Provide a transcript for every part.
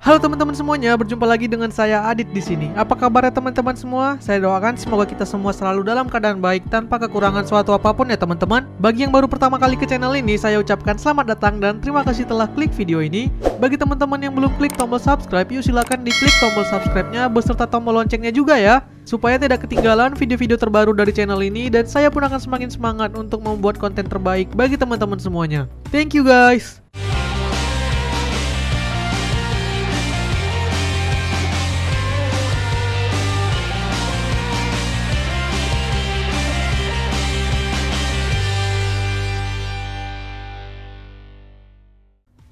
Halo teman-teman semuanya, berjumpa lagi dengan saya Adit di sini. Apa kabarnya teman-teman semua? Saya doakan semoga kita semua selalu dalam keadaan baik tanpa kekurangan suatu apapun ya teman-teman. Bagi yang baru pertama kali ke channel ini, saya ucapkan selamat datang dan terima kasih telah klik video ini. Bagi teman-teman yang belum klik tombol subscribe, yuk silakan diklik tombol subscribe-nya beserta tombol loncengnya juga ya, supaya tidak ketinggalan video-video terbaru dari channel ini, dan saya pun akan semakin semangat untuk membuat konten terbaik bagi teman-teman semuanya. Thank you guys.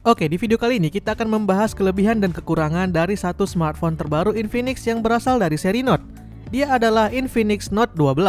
Oke, di video kali ini kita akan membahas kelebihan dan kekurangan dari satu smartphone terbaru Infinix yang berasal dari seri Note. Dia adalah Infinix Note 12.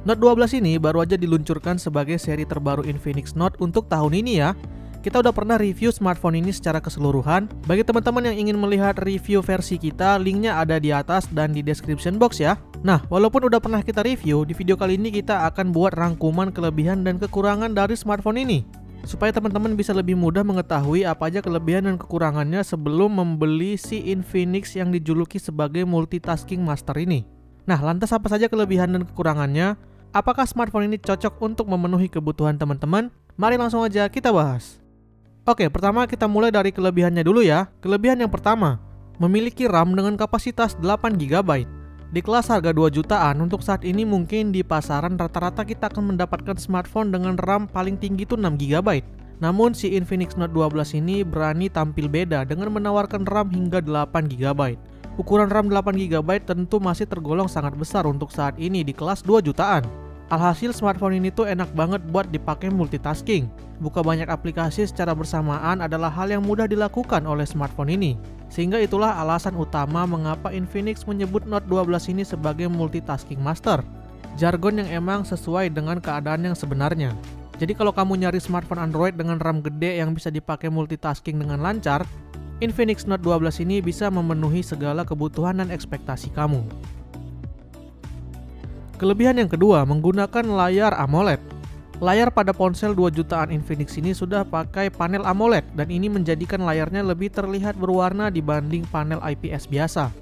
Note 12 ini baru aja diluncurkan sebagai seri terbaru Infinix Note untuk tahun ini ya. Kita udah pernah review smartphone ini secara keseluruhan. Bagi teman-teman yang ingin melihat review versi kita, linknya ada di atas dan di description box ya. Nah, walaupun udah pernah kita review, di video kali ini kita akan buat rangkuman kelebihan dan kekurangan dari smartphone ini, supaya teman-teman bisa lebih mudah mengetahui apa aja kelebihan dan kekurangannya sebelum membeli si Infinix yang dijuluki sebagai multitasking master ini. Nah, lantas apa saja kelebihan dan kekurangannya? Apakah smartphone ini cocok untuk memenuhi kebutuhan teman-teman? Mari langsung aja kita bahas. Oke, pertama kita mulai dari kelebihannya dulu ya. Kelebihan yang pertama, memiliki RAM dengan kapasitas 8 GB. Di kelas harga 2 jutaan, untuk saat ini mungkin di pasaran rata-rata kita akan mendapatkan smartphone dengan RAM paling tinggi itu 6 GB. Namun si Infinix Note 12 ini berani tampil beda dengan menawarkan RAM hingga 8 GB. Ukuran RAM 8 GB tentu masih tergolong sangat besar untuk saat ini di kelas 2 jutaan. Alhasil smartphone ini tuh enak banget buat dipakai multitasking. Buka banyak aplikasi secara bersamaan adalah hal yang mudah dilakukan oleh smartphone ini. Sehingga itulah alasan utama mengapa Infinix menyebut Note 12 ini sebagai multitasking master. Jargon yang emang sesuai dengan keadaan yang sebenarnya. Jadi kalau kamu nyari smartphone Android dengan RAM gede yang bisa dipakai multitasking dengan lancar, Infinix Note 12 ini bisa memenuhi segala kebutuhan dan ekspektasi kamu. Kelebihan yang kedua, menggunakan layar AMOLED. Layar pada ponsel 2 jutaan Infinix ini sudah pakai panel AMOLED dan ini menjadikan layarnya lebih terlihat berwarna dibanding panel IPS biasa.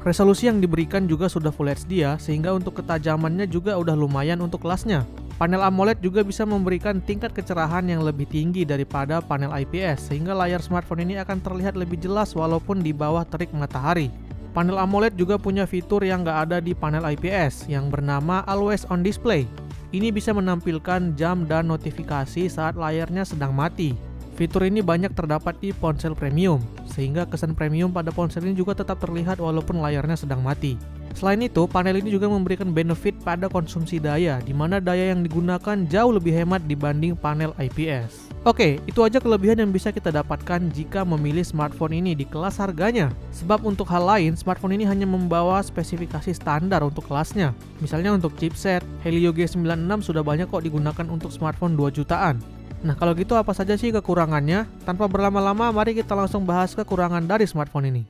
Resolusi yang diberikan juga sudah Full HD ya, sehingga untuk ketajamannya juga udah lumayan untuk kelasnya. Panel AMOLED juga bisa memberikan tingkat kecerahan yang lebih tinggi daripada panel IPS, sehingga layar smartphone ini akan terlihat lebih jelas walaupun di bawah terik matahari. Panel AMOLED juga punya fitur yang nggak ada di panel IPS yang bernama Always On Display. Ini bisa menampilkan jam dan notifikasi saat layarnya sedang mati. Fitur ini banyak terdapat di ponsel premium, sehingga kesan premium pada ponsel ini juga tetap terlihat walaupun layarnya sedang mati. Selain itu, panel ini juga memberikan benefit pada konsumsi daya, di mana daya yang digunakan jauh lebih hemat dibanding panel IPS. Oke, itu aja kelebihan yang bisa kita dapatkan jika memilih smartphone ini di kelas harganya. Sebab untuk hal lain, smartphone ini hanya membawa spesifikasi standar untuk kelasnya. Misalnya untuk chipset, Helio G96 sudah banyak kok digunakan untuk smartphone 2 jutaan. Nah, kalau gitu apa saja sih kekurangannya? Tanpa berlama-lama, mari kita langsung bahas kekurangan dari smartphone ini.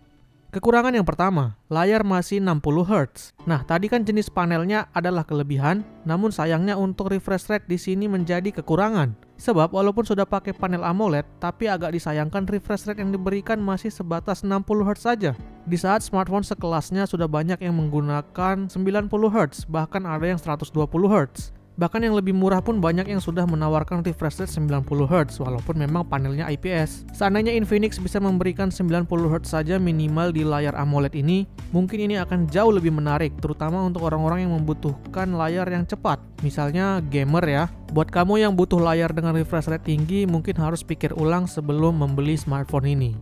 Kekurangan yang pertama, layar masih 60 Hz. Nah, tadi kan jenis panelnya adalah kelebihan, namun sayangnya untuk refresh rate di sini menjadi kekurangan. Sebab walaupun sudah pakai panel AMOLED, tapi agak disayangkan refresh rate yang diberikan masih sebatas 60 Hz saja. Di saat smartphone sekelasnya sudah banyak yang menggunakan 90 Hz, bahkan ada yang 120 Hz. Bahkan yang lebih murah pun banyak yang sudah menawarkan refresh rate 90 Hz walaupun memang panelnya IPS. Seandainya Infinix bisa memberikan 90 Hz saja minimal di layar AMOLED ini, mungkin ini akan jauh lebih menarik, terutama untuk orang-orang yang membutuhkan layar yang cepat. Misalnya gamer ya. Buat kamu yang butuh layar dengan refresh rate tinggi, mungkin harus pikir ulang sebelum membeli smartphone ini.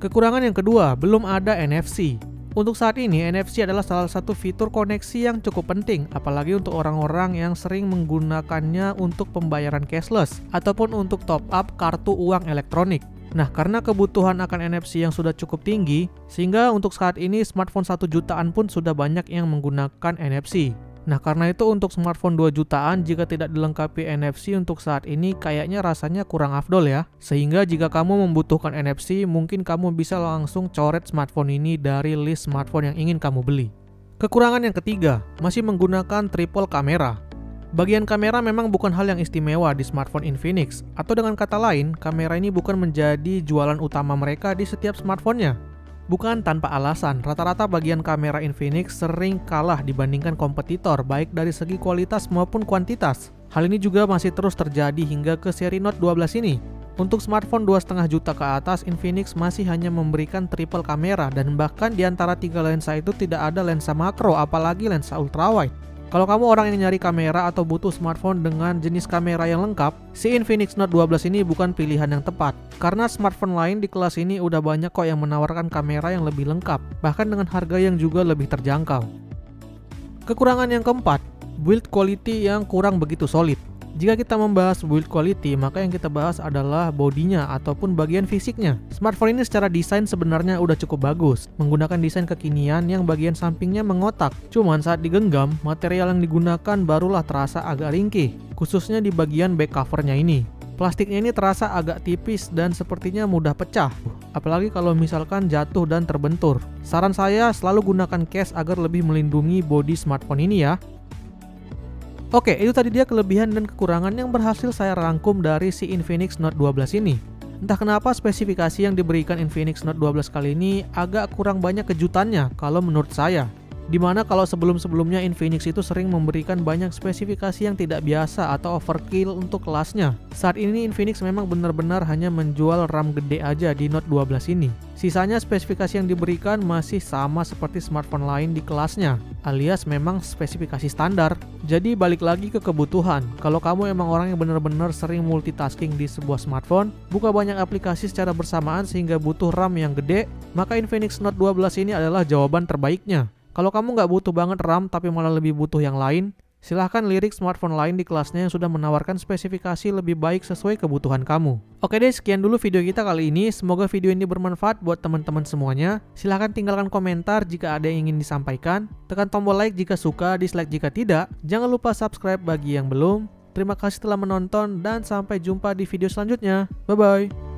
Kekurangan yang kedua, belum ada NFC. Untuk saat ini, NFC adalah salah satu fitur koneksi yang cukup penting, apalagi untuk orang-orang yang sering menggunakannya untuk pembayaran cashless ataupun untuk top up kartu uang elektronik. Nah, karena kebutuhan akan NFC yang sudah cukup tinggi, sehingga untuk saat ini smartphone 1 jutaan pun sudah banyak yang menggunakan NFC. Nah, karena itu untuk smartphone 2 jutaan jika tidak dilengkapi NFC untuk saat ini kayaknya rasanya kurang afdol ya. Sehingga jika kamu membutuhkan NFC, mungkin kamu bisa langsung coret smartphone ini dari list smartphone yang ingin kamu beli. Kekurangan yang ketiga, masih menggunakan triple kamera. Bagian kamera memang bukan hal yang istimewa di smartphone Infinix, atau dengan kata lain, kamera ini bukan menjadi jualan utama mereka di setiap smartphone-nya. Bukan tanpa alasan, rata-rata bagian kamera Infinix sering kalah dibandingkan kompetitor baik dari segi kualitas maupun kuantitas. Hal ini juga masih terus terjadi hingga ke seri Note 12 ini. Untuk smartphone 2,5 juta ke atas, Infinix masih hanya memberikan triple kamera dan bahkan di antara 3 lensa itu tidak ada lensa makro apalagi lensa ultrawide. Kalau kamu orang yang nyari kamera atau butuh smartphone dengan jenis kamera yang lengkap, si Infinix Note 12 ini bukan pilihan yang tepat. Karena smartphone lain di kelas ini udah banyak kok yang menawarkan kamera yang lebih lengkap, bahkan dengan harga yang juga lebih terjangkau. Kekurangan yang keempat, build quality yang kurang begitu solid. Jika kita membahas build quality, maka yang kita bahas adalah bodinya ataupun bagian fisiknya. Smartphone ini secara desain sebenarnya udah cukup bagus, menggunakan desain kekinian yang bagian sampingnya mengotak. Cuman saat digenggam, material yang digunakan barulah terasa agak ringkih, khususnya di bagian back covernya ini. Plastiknya ini terasa agak tipis dan sepertinya mudah pecah, apalagi kalau misalkan jatuh dan terbentur. Saran saya selalu gunakan case agar lebih melindungi bodi smartphone ini ya. Oke, itu tadi dia kelebihan dan kekurangan yang berhasil saya rangkum dari si Infinix Note 12 ini. Entah kenapa spesifikasi yang diberikan Infinix Note 12 kali ini agak kurang banyak kejutannya kalau menurut saya. Dimana kalau sebelum-sebelumnya Infinix itu sering memberikan banyak spesifikasi yang tidak biasa atau overkill untuk kelasnya. Saat ini Infinix memang benar-benar hanya menjual RAM gede aja di Note 12 ini. Sisanya spesifikasi yang diberikan masih sama seperti smartphone lain di kelasnya, alias memang spesifikasi standar. Jadi balik lagi ke kebutuhan. Kalau kamu emang orang yang benar-benar sering multitasking di sebuah smartphone, buka banyak aplikasi secara bersamaan sehingga butuh RAM yang gede, maka Infinix Note 12 ini adalah jawaban terbaiknya. Kalau kamu nggak butuh banget RAM tapi malah lebih butuh yang lain, silahkan lirik smartphone lain di kelasnya yang sudah menawarkan spesifikasi lebih baik sesuai kebutuhan kamu. Oke deh, sekian dulu video kita kali ini. Semoga video ini bermanfaat buat teman-teman semuanya. Silahkan tinggalkan komentar jika ada yang ingin disampaikan. Tekan tombol like jika suka, dislike jika tidak. Jangan lupa subscribe bagi yang belum. Terima kasih telah menonton dan sampai jumpa di video selanjutnya. Bye-bye.